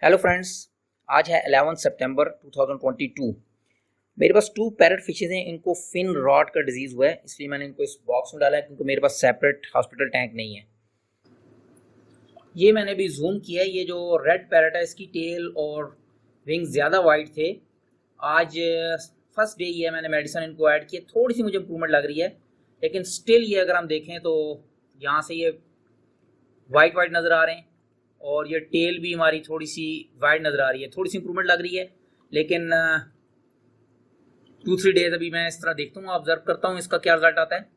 Hello friends, आज है 11 सितंबर 2022। मेरे पास 2 पैरट फिशेज हैं। इनको फिन रॉट का डिजीज़ हुआ है, इसलिए मैंने इनको इस बॉक्स में डाला है क्योंकि मेरे पास सेपरेट हॉस्पिटल टैंक नहीं है। ये मैंने भी जूम किया है। ये जो रेड पैरट है इसकी टेल और विंग ज़्यादा वाइट थे। आज फर्स्ट डे ये मैंने मेडिसिन इनको ऐड किया, थोड़ी सी मुझे इम्प्रूवमेंट लग रही है, लेकिन स्टिल ये अगर हम देखें तो यहाँ से ये वाइट वाइट नज़र आ रहे हैं और ये टेल भी हमारी थोड़ी सी वाइड नज़र आ रही है। थोड़ी सी इंप्रूवमेंट लग रही है, लेकिन 2-3 डेज अभी मैं इस तरह देखता हूँ, ऑब्जर्व करता हूँ इसका क्या रिजल्ट आता है।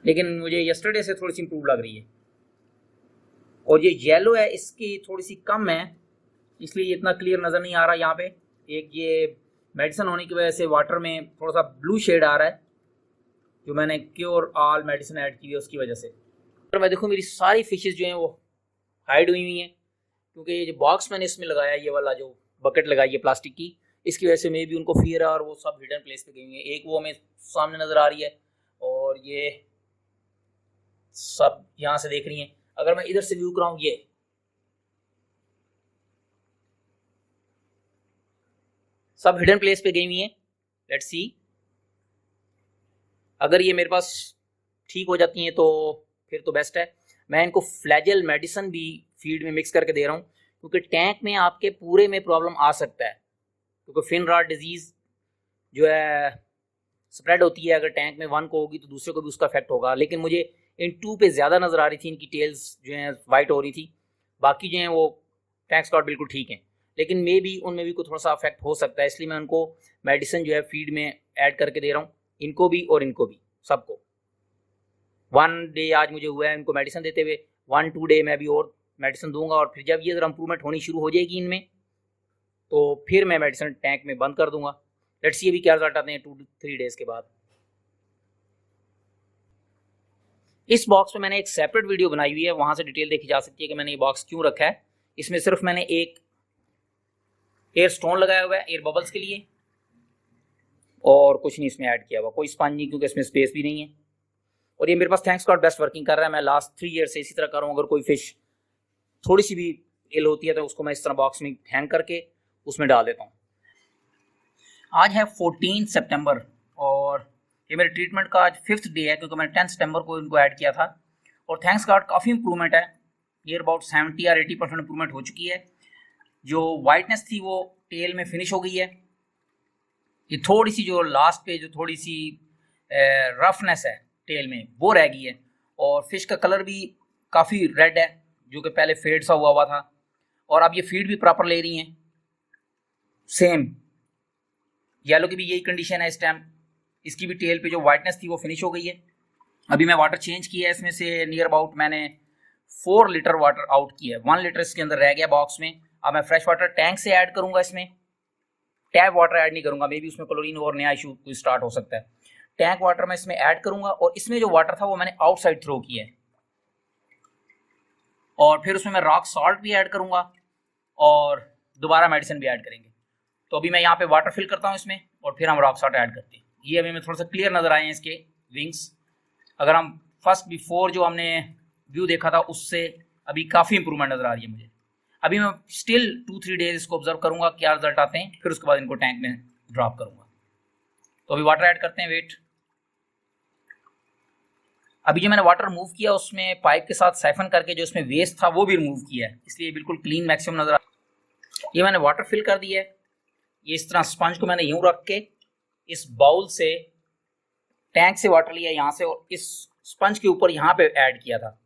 लेकिन मुझे यस्टरडे से थोड़ी सी इंप्रूव लग रही है। और ये येलो है, इसकी थोड़ी सी कम है, इसलिए ये इतना क्लियर नज़र नहीं आ रहा। यहाँ पे एक ये मेडिसिन होने की वजह से वाटर में थोड़ा सा ब्लू शेड आ रहा है, जो मैंने क्योर ऑल मेडिसिन ऐड की है उसकी वजह से। तो मैं देखूँ मेरी सारी फिशेज जो हैं वो हाइड हुई हैं, क्योंकि ये जो बॉक्स मैंने इसमें लगाया, ये वाला जो बकेट लगाई है प्लास्टिक की, इसकी वजह से मे भी उनको फियर है और वो सब हिडन प्लेस पे गई हुई हैं। एक वो हमें सामने नज़र आ रही है और ये सब यहाँ से देख रही हैं। अगर मैं इधर से व्यू कराऊँ, ये सब हिडन प्लेस पे गई हुई हैं। लेट्स सी, अगर ये मेरे पास ठीक हो जाती हैं तो फिर तो बेस्ट है। मैं इनको फ्लैजेल मेडिसिन भी फीड में मिक्स करके दे रहा हूँ, क्योंकि टैंक में आपके पूरे में प्रॉब्लम आ सकता है, क्योंकि फिन रॉट डिजीज़ जो है स्प्रेड होती है। अगर टैंक में वन को होगी तो दूसरे को भी उसका इफेक्ट होगा। लेकिन मुझे इन 2 पे ज़्यादा नज़र आ रही थी, इनकी टेल्स जो हैं वाइट हो रही थी। बाकी जो हैं वो टैंक स्कॉट बिल्कुल ठीक हैं, लेकिन मे भी उनमें भी कोई थोड़ा सा अफेक्ट हो सकता है। इसलिए मैं उनको मेडिसिन जो है फीड में ऐड करके दे रहा हूँ, इनको भी और इनको भी, सबको। 1 डे आज मुझे हुआ है इनको मेडिसिन देते हुए, 1-2 डे मैं भी और मेडिसिन दूंगा, और फिर जब ये ज़रा इंप्रूवमेंट होनी शुरू हो जाएगी इनमें, तो फिर मैं मेडिसिन टैंक में बंद कर दूंगा। लेट्स सी अभी क्या रिजल्ट आते हैं 2-3 डेज के बाद। इस बॉक्स में मैंने एक सेपरेट वीडियो बनाई हुई है, वहां से डिटेल देखी जा सकती है कि मैंने ये बॉक्स क्यों रखा है। इसमें सिर्फ मैंने एक एयर स्टोन लगाया हुआ है एयर बबल्स के लिए, और कुछ नहीं इसमें ऐड किया हुआ, कोई स्पंज नहीं, क्योंकि इसमें स्पेस भी नहीं है। और ये मेरे पास थैंक्स गॉड बेस्ट वर्किंग कर रहा है। मैं लास्ट 3 ईयर से इसी तरह कर रहा हूँ। अगर कोई फिश थोड़ी सी भी इल होती है तो उसको मैं इस तरह बॉक्स में हैंग करके उसमें डाल देता हूँ। आज है 14 सितंबर और ये मेरे ट्रीटमेंट का आज 5th डे है, क्योंकि मैंने 10 सितंबर को इनको ऐड किया था। और थैंक्स गॉड काफ़ी इंप्रूवमेंट है, नियर अबाउट 70 या 80% इंप्रूवमेंट हो चुकी है। जो वाइटनेस थी वो टेल में फिनिश हो गई है। ये थोड़ी सी जो लास्ट पे जो थोड़ी सी रफनेस है टेल में, वो रह गई है। और फिश का कलर भी काफ़ी रेड है, जो कि पहले फेड सा हुआ था। और अब ये फीड भी प्रॉपर ले रही हैं। सेम येलो की भी यही कंडीशन है इस टाइम। इसकी भी टेल पे जो वाइटनेस थी वो फिनिश हो गई है। अभी मैं वाटर चेंज किया है, इसमें से नियर अबाउट मैंने 4 लीटर वाटर आउट किया है। 1 लीटर इसके अंदर रह गया बॉक्स में। अब मैं फ्रेश वाटर टैंक से ऐड करूंगा, इसमें टैप वाटर ऐड नहीं करूंगा, मे बी उसमें क्लोरीन और नया इशू स्टार्ट हो सकता है। टैंक वाटर मैं इसमें ऐड करूंगा, और इसमें जो वाटर था वो मैंने आउटसाइड थ्रो किया है। और फिर उसमें मैं रॉक सॉल्ट भी ऐड करूंगा और दोबारा मेडिसिन भी ऐड करेंगे। तो अभी मैं यहाँ पे वाटर फिल करता हूँ इसमें, और फिर हम रॉक सॉल्ट ऐड करते हैं। ये अभी मैं थोड़ा सा क्लियर नजर आए हैं इसके विंग्स। अगर हम फर्स्ट बिफोर जो हमने व्यू देखा था उससे अभी काफ़ी इंप्रूवमेंट नजर आ रही है मुझे। अभी मैं स्टिल 2-3 डेज इसको ऑब्जर्व करूंगा क्या रिजल्ट आते हैं, फिर उसके बाद इनको टैंक में ड्रॉप करूंगा। तो अभी वाटर ऐड करते हैं, वेट। अभी जो मैंने वाटर रिमूव किया उसमें पाइप के साथ साइफन करके जो इसमें वेस्ट था वो भी रिमूव किया है, इसलिए बिल्कुल क्लीन मैक्सिमम नजर आ। ये मैंने वाटर फिल कर दिया है। ये इस तरह स्पंज को मैंने यूं रख के इस बाउल से टैंक से वाटर लिया यहाँ से, और इस स्पंज के ऊपर यहाँ पे ऐड किया था,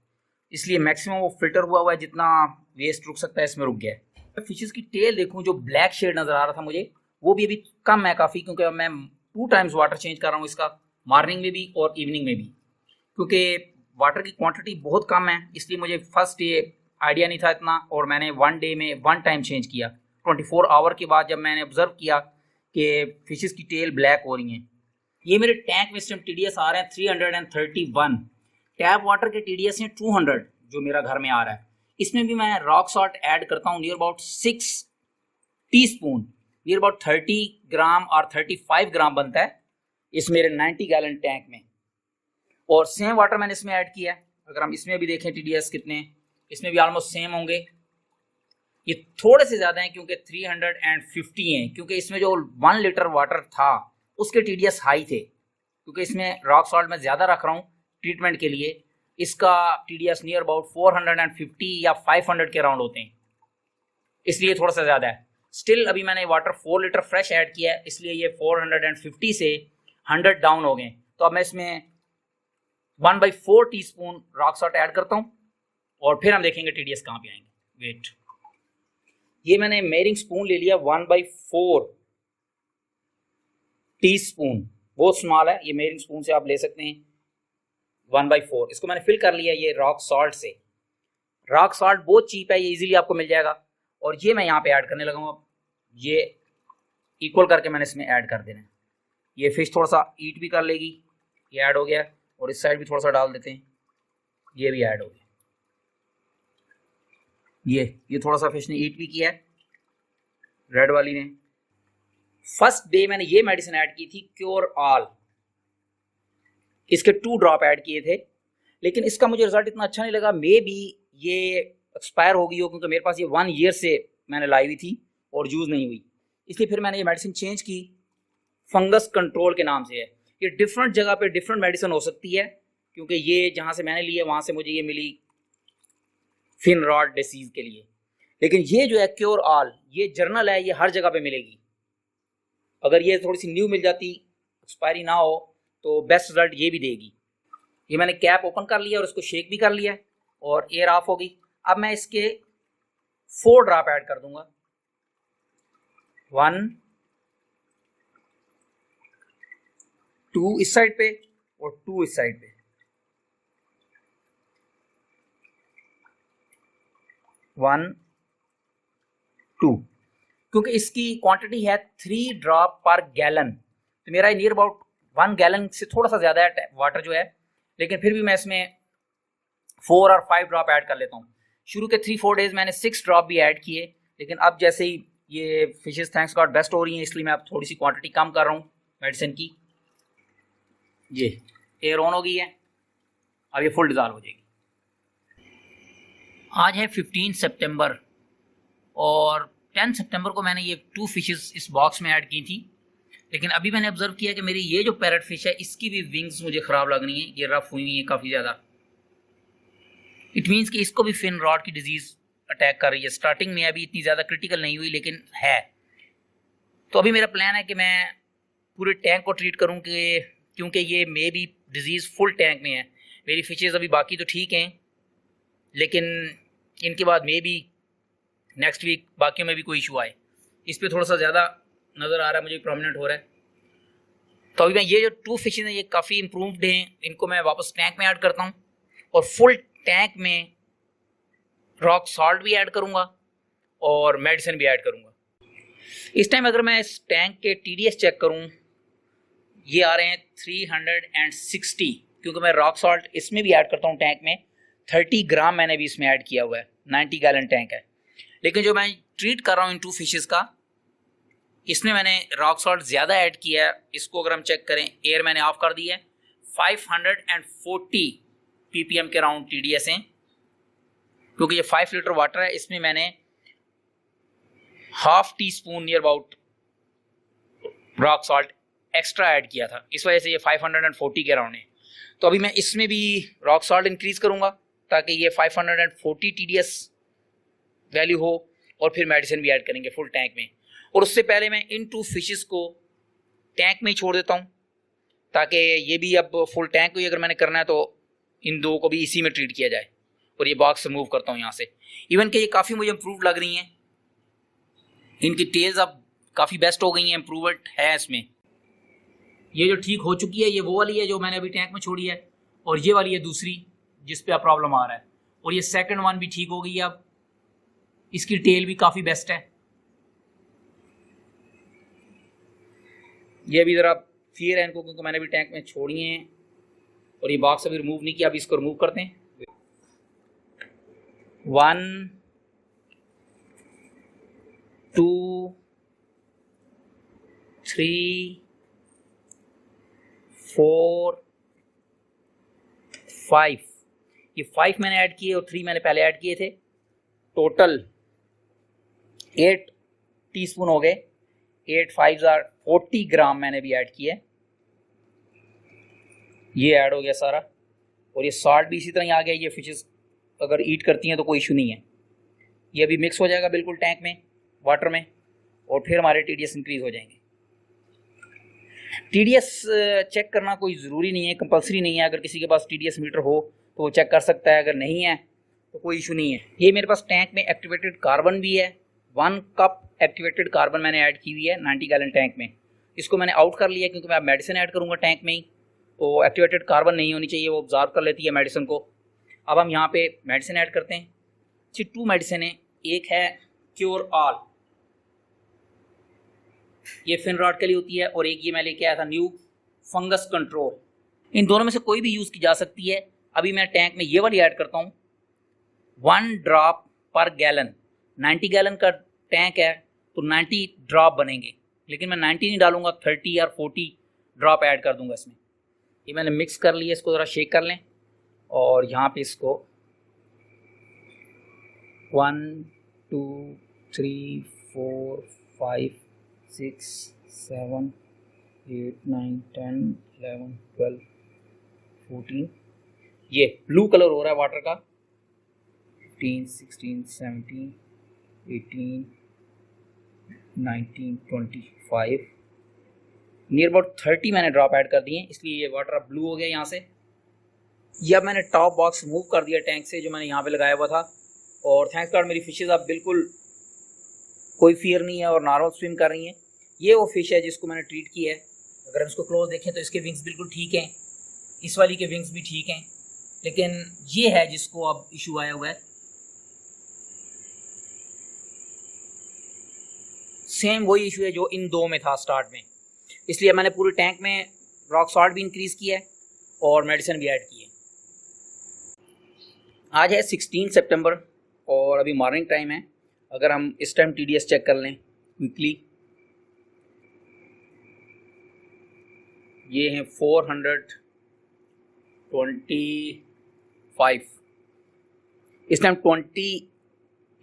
इसलिए मैक्सिमम वो फिल्टर हुआ है। जितना वेस्ट रुक सकता है इसमें रुक गया है। फिशेस की टेल देखूं, जो ब्लैक शेड नजर आ रहा था मुझे, वो भी अभी कम है काफ़ी, क्योंकि मैं 2 टाइम्स वाटर चेंज कर रहा हूँ इसका, मॉर्निंग में भी और इवनिंग में भी। क्योंकि वाटर की क्वांटिटी बहुत कम है, इसलिए मुझे फर्स्ट डे आइडिया नहीं था इतना, और मैंने 1 डे में 1 टाइम चेंज किया। 24 आवर के बाद जब मैंने ऑब्जर्व किया कि फिशेस की टेल ब्लैक हो रही हैं। ये मेरे टैंक में TDS आ रहे हैं 331। टैप वाटर के TDS हैं 200 जो मेरा घर में आ रहा है। इसमें भी मैं रॉक सॉल्ट ऐड करता हूँ, near about 6 teaspoon, near about 30 ग्राम और 35 ग्राम बनता है इस मेरे 90 गैलन टैंक में। और सेम वाटर मैंने इसमें ऐड किया है। अगर हम इसमें भी देखें TDS कितने, इसमें भी ऑलमोस्ट सेम होंगे। ये थोड़े से ज़्यादा हैं क्योंकि 350 हैं, क्योंकि इसमें जो 1 लीटर वाटर था उसके TDS हाई थे, क्योंकि इसमें रॉक सॉल्ट मैं ज़्यादा रख रहा हूँ ट्रीटमेंट के लिए। इसका TDS नियर अबाउट 450 या 500 के अराउंड होते हैं, इसलिए थोड़ा सा ज़्यादा है। स्टिल अभी मैंने वाटर 4 लीटर फ्रेश ऐड किया है, इसलिए ये 450 से 100 डाउन हो गए। तो अब मैं इसमें 1/4 टीस्पून रॉक सॉल्ट ऐड करता हूँ और फिर हम देखेंगे TDS कहाँ पे आएंगे। वेट, ये मैंने मेयरिंग स्पून ले लिया 1/4 टीस्पून, बहुत स्मॉल है, ये मेयरिंग स्पून से आप ले सकते हैं 1/4। इसको मैंने फिल कर लिया ये रॉक सॉल्ट से। रॉक सॉल्ट बहुत चीप है, ये इजीली आपको मिल जाएगा। और ये मैं यहाँ पे ऐड करने लगा हूँ। अब ये इक्वल करके मैंने इसमें ऐड कर देना है। ये फिश थोड़ा सा ईट भी कर लेगी, ये ऐड हो गया। और इस साइड भी थोड़ा सा डाल देते हैं, ये भी ऐड हो गया। ये थोड़ा सा फिश ने ईट भी किया है, रेड वाली ने। फर्स्ट डे मैंने ये मेडिसिन ऐड की थी क्योर ऑल, इसके 2 ड्रॉप ऐड किए थे, लेकिन इसका मुझे रिजल्ट इतना अच्छा नहीं लगा। मे बी ये एक्सपायर हो गई हो, क्योंकि मेरे पास ये 1 ईयर से मैंने लाई हुई थी और यूज़ नहीं हुई, इसलिए फिर मैंने ये मेडिसिन चेंज की। फंगस कंट्रोल के नाम से है। ये डिफरेंट जगह पे डिफरेंट मेडिसिन हो सकती है, क्योंकि ये जहाँ से मैंने ली है वहाँ से मुझे ये मिली फिन रॉड डिसीज के लिए, लेकिन ये जो है क्योर ऑल, ये जर्नल है, ये हर जगह पे मिलेगी। अगर ये थोड़ी सी न्यू मिल जाती, एक्सपायरी ना हो, तो बेस्ट रिजल्ट ये भी देगी। ये मैंने कैप ओपन कर लिया और इसको शेक भी कर लिया और एयर ऑफ हो गई। अब मैं इसके 4 ड्रॉप ऐड कर दूंगा, 1 2 इस साइड पे और 2 इस साइड पे। 1 2, क्योंकि इसकी क्वांटिटी है 3 ड्रॉप पर गैलन, तो मेरा नियर अबाउट 1 गैलन से थोड़ा सा ज़्यादा है वाटर जो है, लेकिन फिर भी मैं इसमें 4 और 5 ड्रॉप ऐड कर लेता हूँ। शुरू के 3-4 डेज मैंने 6 ड्रॉप भी ऐड किए, लेकिन अब जैसे ही ये फिशेस थैंक्स गॉड बेस्ट हो रही हैं, इसलिए मैं अब थोड़ी सी क्वांटिटी कम कर रहा हूँ मेडिसिन की। ये एयर ऑन हो गई है, अब ये फुल डिजॉल्व हो जाएगी। आज है 15 सितंबर और 10 सितंबर को मैंने ये 2 फिशेस इस बॉक्स में ऐड की थी, लेकिन अभी मैंने ऑब्जर्व किया कि मेरी ये जो पैरट फिश है इसकी भी विंग्स मुझे ख़राब लग रही हैं, ये रफ हुई हुई है काफ़ी ज़्यादा। इट मीन्स कि इसको भी फिन रॉट की डिजीज़ अटैक कर रही है। स्टार्टिंग में अभी इतनी ज़्यादा क्रिटिकल नहीं हुई, लेकिन है। तो अभी मेरा प्लान है कि मैं पूरे टैंक को ट्रीट करूँ, क्योंकि ये may be disease full tank में है। मेरी फिशेज़ अभी बाकी तो ठीक हैं, लेकिन इनके बाद मे बी नेक्स्ट वीक बाकियों में भी कोई इशू आए। इस पर थोड़ा सा ज़्यादा नज़र आ रहा है, मुझे प्रोमिनेंट हो रहा है। तो अभी मैं ये जो 2 फिशेज़ हैं ये काफ़ी इम्प्रूव्ड हैं, इनको मैं वापस टैंक में ऐड करता हूँ और फुल टैंक में रॉक सॉल्ट भी ऐड करूँगा और मेडिसिन भी ऐड करूँगा। इस टाइम अगर मैं इस टैंक के TDS चेक करूँ, ये आ रहे हैं 360, क्योंकि मैं रॉक सॉल्ट इसमें भी ऐड करता हूँ टैंक में। 30 ग्राम मैंने भी इसमें ऐड किया हुआ है, 90 गैलन टैंक है। लेकिन जो मैं ट्रीट कर रहा हूँ इन 2 फिशेज़ का, इसमें मैंने रॉक सॉल्ट ज़्यादा ऐड किया है। इसको अगर हम चेक करें, एयर मैंने ऑफ कर दिया है, 540 ppm के राउंड TDS हैं, क्योंकि ये 5 लीटर वाटर है, इसमें मैंने ½ teaspoon near about rock salt extra add किया था, इस वजह से ये 540 के राउंड है। तो अभी मैं इसमें भी रॉक सॉल्ट इंक्रीज करूँगा ताकि ये 540 TDS वैल्यू हो, और फिर मेडिसिन भी ऐड करेंगे फुल टैंक में। और उससे पहले मैं इन 2 फिशेस को टैंक में ही छोड़ देता हूँ, ताकि ये भी अब फुल टैंक को ही अगर मैंने करना है तो इन 2 को भी इसी में ट्रीट किया जाए। और ये बॉक्स रिमूव करता हूँ यहाँ से। इवन कि ये काफ़ी मुझे इम्प्रूव लग रही हैं, इनकी टेल्स अब काफ़ी बेस्ट हो गई हैं, इम्प्रूवमेंट है इसमें। ये जो ठीक हो चुकी है ये वो वाली है जो मैंने अभी टैंक में छोड़ी है, और ये वाली है दूसरी जिस पे अब प्रॉब्लम आ रहा है। और ये सेकंड वन भी ठीक हो गई है, अब इसकी टेल भी काफ़ी बेस्ट है। ये भी ज़रा फियर है इनको, क्योंकि मैंने भी टैंक में छोड़ी हैं और ये बॉक्स अभी रिमूव नहीं किया। अभी इसको रिमूव करते हैं। 1 2 3 4 5, ये 5 मैंने ऐड किए और 3 मैंने पहले ऐड किए थे। टोटल 8 टीस्पून हो गए, 8 5 आर 40 ग्राम मैंने भी ऐड किया, ये ऐड हो गया सारा। और ये सॉल्ट भी इसी तरह ही आ गया, ये फिशेस अगर ईट करती हैं तो कोई इशू नहीं है। ये अभी मिक्स हो जाएगा बिल्कुल टैंक में, वाटर में, और फिर हमारे टीडीएस इंक्रीज हो जाएंगे। टीडीएस चेक करना कोई ज़रूरी नहीं है, कंपलसरी नहीं है। अगर किसी के पास टीडीएस मीटर हो तो वो चेक कर सकता है, अगर नहीं है तो कोई इशू नहीं है। ये मेरे पास टैंक में एक्टिवेटेड कार्बन भी है, 1 कप एक्टिवेटेड कार्बन मैंने ऐड की हुई है 90 गैलन टैंक में। इसको मैंने आउट कर लिया क्योंकि मैं अब मेडिसिन ऐड करूँगा टैंक में ही, तो एक्टिवेटेड कार्बन नहीं होनी चाहिए, वो ऑब्जॉर्व कर लेती है मेडिसिन को। अब हम यहाँ पे मेडिसिन ऐड करते हैं। 2 मेडिसिन है, एक है क्योर ऑल, ये फिन रॉड के लिए होती है, और एक ये मैं लेके आया था न्यू फंगस कंट्रोल। इन दोनों में से कोई भी यूज़ की जा सकती है। अभी मैं टैंक में ये वाली ऐड करता हूँ, 1 ड्रॉप पर गैलन। 90 गैलन का टैंक है तो 90 ड्रॉप बनेंगे, लेकिन मैं 90 नहीं डालूंगा, 30 या 40 ड्रॉप ऐड कर दूंगा इसमें। ये मैंने मिक्स कर लिया, इसको ज़रा शेक कर लें, और यहाँ पे इसको 1 2 3 4 5 6 7 8 9 10 11 12 14, ये ब्लू कलर हो रहा है वाटर का, 15 16 17 18 19 25, नियर अबाउट 30 मैंने ड्रॉप ऐड कर दिए, इसलिए ये वाटर अब ब्लू हो गया यहाँ से। ये अब मैंने टॉप बॉक्स रिमूव कर दिया टैंक से, जो मैंने यहाँ पे लगाया हुआ था। और थैंक्स गॉड मेरी फिशेज अब बिल्कुल कोई फियर नहीं है और नॉर्मल स्विम कर रही हैं। ये वो फिश है जिसको मैंने ट्रीट की है। अगर हम इसको क्लोज देखें तो इसके विंग्स बिल्कुल ठीक हैं, इस वाली के विंग्स भी ठीक हैं, लेकिन ये है जिसको अब इशू आया हुआ है। सेम वही इशू है जो इन 2 में था स्टार्ट में, इसलिए मैंने पूरे टैंक में रॉक सॉल्ट भी इंक्रीज़ किया है और मेडिसिन भी ऐड की है। आज है 16 सितंबर और अभी मॉर्निंग टाइम है। अगर हम इस टाइम टीडीएस चेक कर लें क्विकली, ये हैं 425, इस टाइम 20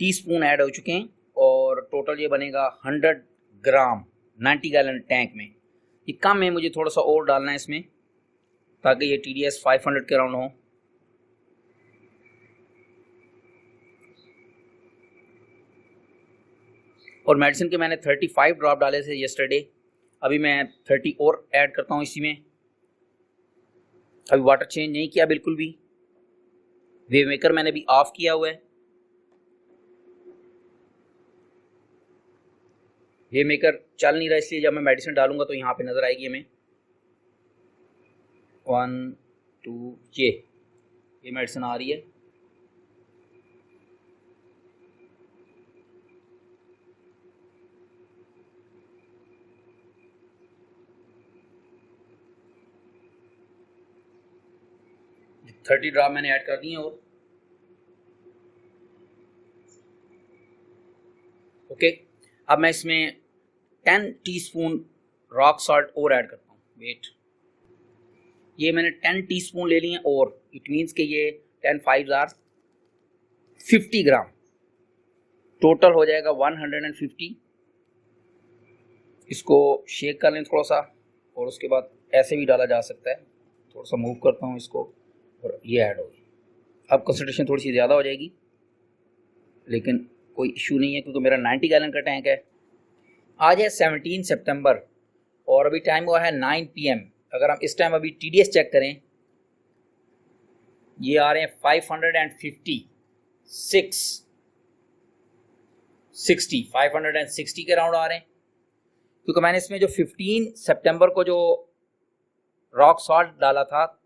टीस्पून ऐड हो चुके हैं और टोटल ये बनेगा 100 ग्राम 90 गैलन टैंक में। ये कम है, मुझे थोड़ा सा और डालना है इसमें ताकि ये टीडीएस 500 के अराउंड हो। और मेडिसिन के मैंने 35 ड्रॉप डाले थे येस्टरडे, अभी मैं 30 और ऐड करता हूँ इसी में। अभी वाटर चेंज नहीं किया बिल्कुल भी, वेव मेकर मैंने भी ऑफ किया हुआ है। वेव मेकर चल नहीं रहा, इसलिए जब मैं मेडिसिन डालूंगा तो यहाँ पे नज़र आएगी हमें 1 2, ये मेडिसिन आ रही है। ये 30 ड्रॉप मैंने ऐड कर दिए। और ओके, अब मैं इसमें 10 टीस्पून रॉक सॉल्ट और ऐड करता हूँ। वेट, ये मैंने 10 टीस्पून ले लिए और इट मीन्स कि ये 10 5 आर 50 ग्राम, टोटल हो जाएगा 150। इसको शेक कर लें थोड़ा सा, और उसके बाद ऐसे भी डाला जा सकता है। थोड़ा सा मूव करता हूँ इसको और ये ऐड हो गई। अब कंसंट्रेशन थोड़ी सी ज़्यादा हो जाएगी, लेकिन कोई इशू नहीं है क्योंकि मेरा 90 गैलन का टैंक है। आज है 17 सितंबर और अभी टाइम हुआ है 9 PM। अगर हम इस टाइम अभी टीडीएस चेक करें, ये आ रहे हैं 560 के राउंड आ रहे हैं, क्योंकि मैंने इसमें जो 15 सितंबर को जो रॉक सॉल्ट डाला था,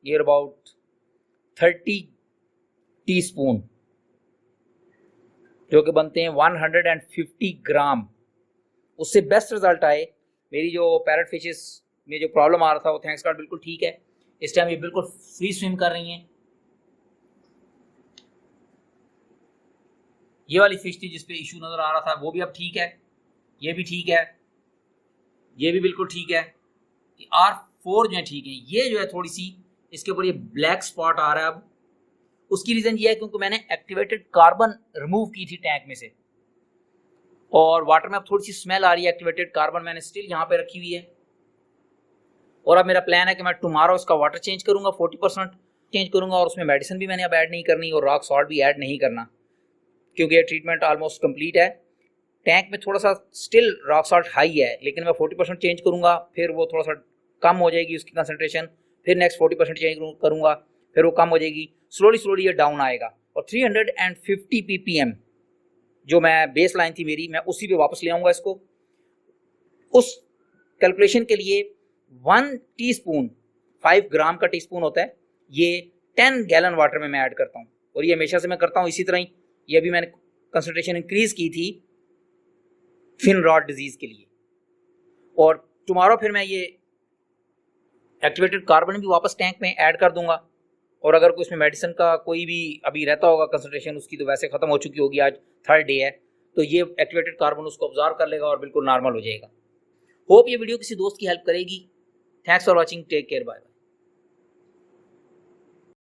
ये अबाउट 30 टीस्पून, जो कि बनते हैं 150 ग्राम। उससे बेस्ट रिजल्ट आए। मेरी जो पैरट फिशेस में जो प्रॉब्लम आ रहा था वो थैंक्स गॉड बिल्कुल ठीक है। इस टाइम ये बिल्कुल फ्री स्विम कर रही हैं। ये वाली फिश थी जिस पे इशू नज़र आ रहा था, वो भी अब ठीक है, ये भी ठीक है, ये भी बिल्कुल ठीक है। R4 जो है ठीक है। ये जो है थोड़ी सी इसके ऊपर ये ब्लैक स्पॉट आ रहा है अब, उसकी रीज़न ये है क्योंकि मैंने एक्टिवेटेड कार्बन रिमूव की थी टैंक में से। और वाटर में अब थोड़ी सी स्मेल आ रही है। एक्टिवेटेड कार्बन मैंने स्टिल यहाँ पे रखी हुई है। और अब मेरा प्लान है कि मैं टुमारो इसका वाटर चेंज करूँगा, 40% चेंज करूँगा, और उसमें मेडिसिन भी मैंने अब ऐड नहीं करनी और रॉक सॉल्ट भी ऐड नहीं करना, क्योंकि ये ट्रीटमेंट ऑलमोस्ट कंप्लीट है। टैंक में थोड़ा सा स्टिल रॉक सॉल्ट हाई है, लेकिन मैं 40% चेंज करूँगा, फिर वो थोड़ा सा कम हो जाएगी उसकी कंसनट्रेशन, फिर नेक्स्ट 40% चेंज करूँगा, फिर वो कम हो जाएगी, स्लोली ये डाउन आएगा। और 350 ppm जो मैं बेस लाइन थी मेरी, मैं उसी पे वापस ले आऊँगा इसको। उस कैलकुलेशन के लिए 1 टीस्पून 5 ग्राम का टीस्पून होता है, ये 10 गैलन वाटर में मैं ऐड करता हूँ, और ये हमेशा से मैं करता हूँ इसी तरह ही। ये अभी मैंने कंसंट्रेशन इंक्रीज की थी फिन रॉट डिजीज के लिए। और टुमारो फिर मैं ये एक्टिवेटेड कार्बन भी वापस टैंक में ऐड कर दूंगा, और अगर कोई इसमें मेडिसिन का कोई भी अभी रहता होगा कंसंट्रेशन उसकी, तो वैसे ख़त्म हो चुकी होगी, आज 3rd डे है, तो ये एक्टिवेटेड कार्बन उसको ऑब्जर्व कर लेगा और बिल्कुल नॉर्मल हो जाएगा। होप ये वीडियो किसी दोस्त की हेल्प करेगी। Thanks for watching, take care, bye.